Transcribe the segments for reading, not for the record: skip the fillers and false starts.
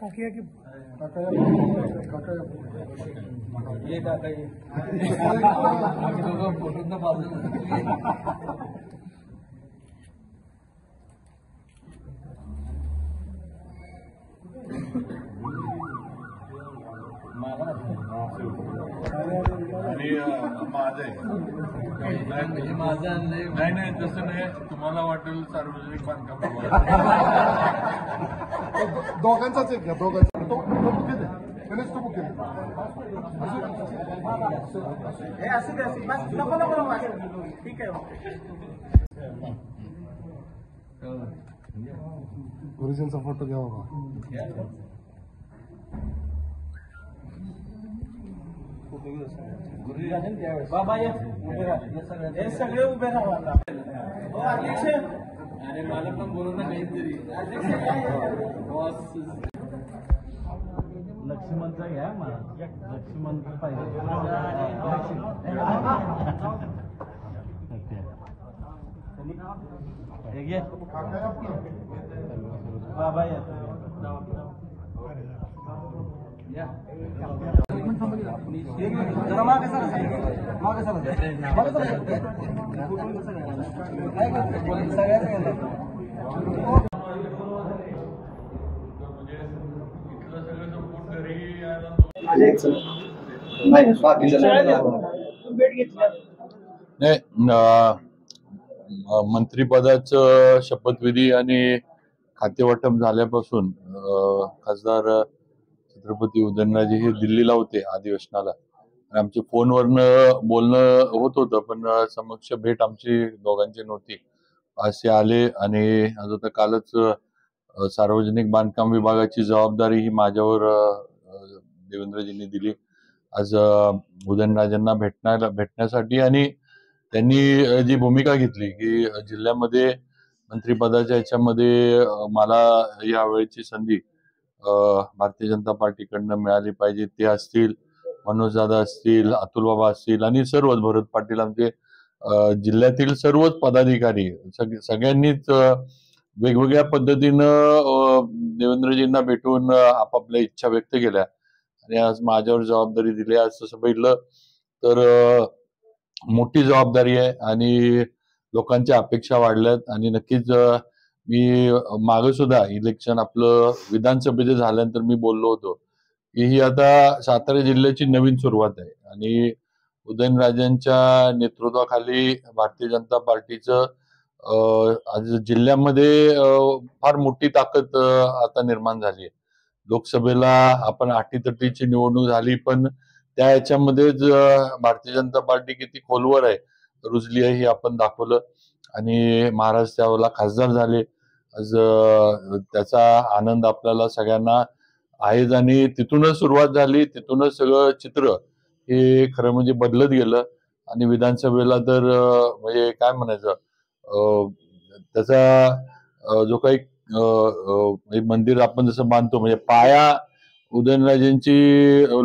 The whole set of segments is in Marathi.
काकिया की ये काका ये फोटो ना बाजू आणि माझं नाही तसं नाही. तुम्हाला वाटेल सार्वजनिक बांधकाम दोघांचाच एक घ्या, दोघांचा तो बुके दे, गणेश तो बुके दे. ठीक आहे. गुरुजींचा फोटो घ्या बाबा. बाबा ये सगळे उभे राहा. अध्यक्ष अरे मला पण बोलू ना काहीतरी. लक्ष्मणचा घ्या मला. लक्ष्मण पाहिजे बाबा या जरा मागे सर मागे सर मंत्रिपदाचं शपथविधी आणि खातेवाटप झाल्यापासून खासदार छत्रपती उदयनराजे हे दिल्लीला होते अधिवेशनाला. आणि आमचे फोनवरनं बोलणं होत होतं, पण समक्ष भेट आमची दोघांची नव्हती. असे आले आणि आज आता कालच सार्वजनिक बांधकाम विभागाची जबाबदारी ही माझ्यावर देवेंद्रजींनी दिली. आज उदयनराजेंना भेटण्यासाठी आणि त्यांनी जी भूमिका घेतली की जिल्ह्यामध्ये मंत्रिपदाच्या याच्यामध्ये मला यावेळेची संधी भारतीय जनता पार्टीकडनं मिळाली पाहिजे. ते असतील, मनोज दादा असतील, अतुल बाबा असतील आणि सर्वच भरत पाटील आमचे जिल्ह्यातील सर्वच पदाधिकारी सगळ्यांनीच वेगवेगळ्या पद्धतीनं देवेंद्रजींना भेटून आपापल्या इच्छा व्यक्त केल्या आणि आज माझ्यावर जबाबदारी दिली. आज तसं बघितलं तर मोठी जबाबदारी आहे आणि लोकांच्या अपेक्षा वाढल्यात. आणि नक्कीच मी मागे सुद्धा इलेक्शन आपलं विधानसभेचे झाल्यानंतर मी बोललो होतो की ही आता सातारा जिल्ह्याची नवीन सुरुवात आहे आणि उदयनराजेंच्या नेतृत्वाखाली भारतीय जनता पार्टीचं आज जिल्ह्यामध्ये फार मोठी ताकद आता निर्माण झाली आहे. लोकसभेला आपण अटीतटीची निवडणूक झाली, पण त्या याच्यामध्येच भारतीय जनता पार्टी किती खोलवर आहे, रुजली आहे हे आपण दाखवलं आणि महाराज त्यावेळेला खासदार झाले. आज त्याचा आनंद आपल्याला सगळ्यांना आहेच आणि तिथूनच सुरुवात झाली. तिथूनच सगळं चित्र हे खरं म्हणजे बदलत गेलं आणि विधानसभेला तर म्हणजे काय म्हणायचं, त्याचा जो काही मंदिर आपण जसं बांधतो म्हणजे पाया उदयनराजेंची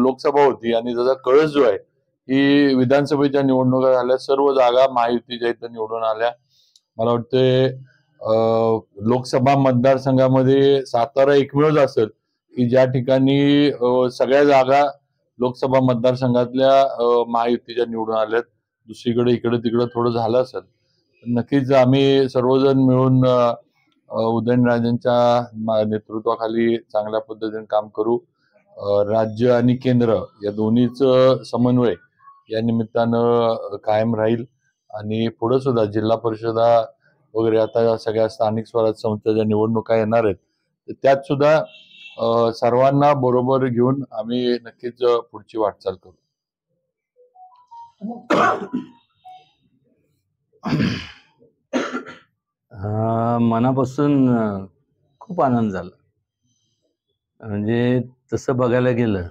लोकसभा होती आणि त्याचा कळस जो आहे ही विधानसभेच्या निवडणुका झाल्या. सर्व जागा महायुतीच्या इथं निवडून आल्या. मला वाटतं लोकसभा मतदारसंघामध्ये सातारा एकमेवच असेल की ज्या ठिकाणी सगळ्या जागा लोकसभा मतदारसंघातल्या महायुतीच्या निवडून आल्यात. दुसरीकडे इकडे तिकडे थोडं झालं असेल. नक्कीच आम्ही सर्वजण मिळून उदयनराजेंच्या नेतृत्वाखाली चांगल्या पद्धतीने काम करू. राज्य आणि केंद्र या दोन्हीचं समन्वय या निमित्तानं कायम राहील आणि पुढे सुद्धा जिल्हा परिषदा वगैरे आता सगळ्या स्थानिक स्वराज्य संस्थेच्या निवडणुका येणार आहेत, त्यात सुद्धा सर्वांना बरोबर घेऊन आम्ही नक्कीच पुढची वाटचाल करू. मनापासून खूप आनंद झाला. म्हणजे तसं बघायला गेलं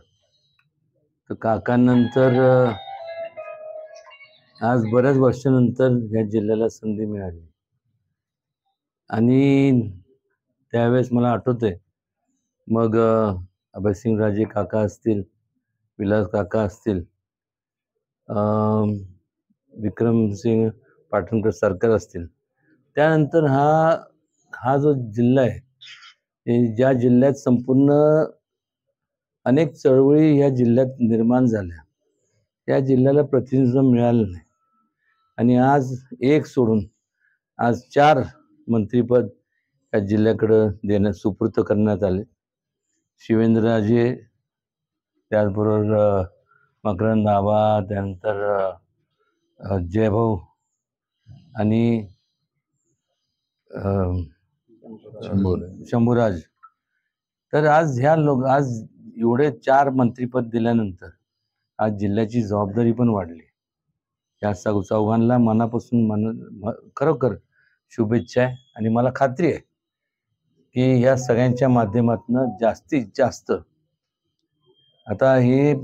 तर काकांनंतर आज बऱ्याच वर्षानंतर या जिल्ह्याला संधी मिळाली आणि त्यावेळेस मला आठवतंय मग अभयसिंगराजे काका असतील, विलास काका असतील, विक्रमसिंग पाटणकर सरकार असतील, त्यानंतर हा जो जिल्हा आहे ज्या जिल्ह्यात संपूर्ण अनेक चळवळी या जिल्ह्यात निर्माण झाल्या, या जिल्ह्याला प्रतिनिधित्व मिळालं नाही आणि आज एक सोडून आज 4 मंत्रीपद या जिल्ह्याकडं सुपूर्त करण्यात आले. शिवेंद्रराजे, त्याचबरोबर मकरंद आबा, त्यानंतर जयभाऊ आणि शंभूराज. तर आज आज एवढे 4 मंत्रीपद दिल्यानंतर आज जिल्ह्याची जबाबदारी पण वाढली. या चौघांना मनापासून खरोखर शुभेच्छा आहे आणि मला खात्री आहे की या सगळ्यांच्या माध्यमातून जास्तीत जास्त आता हे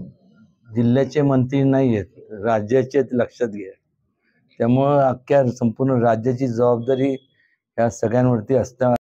जिल्ह्याचे मंत्री नाही आहेत, राज्याचे लक्षात घ्या. त्यामुळं अख्ख्या संपूर्ण राज्याची जबाबदारी या सगळ्यांवरती असता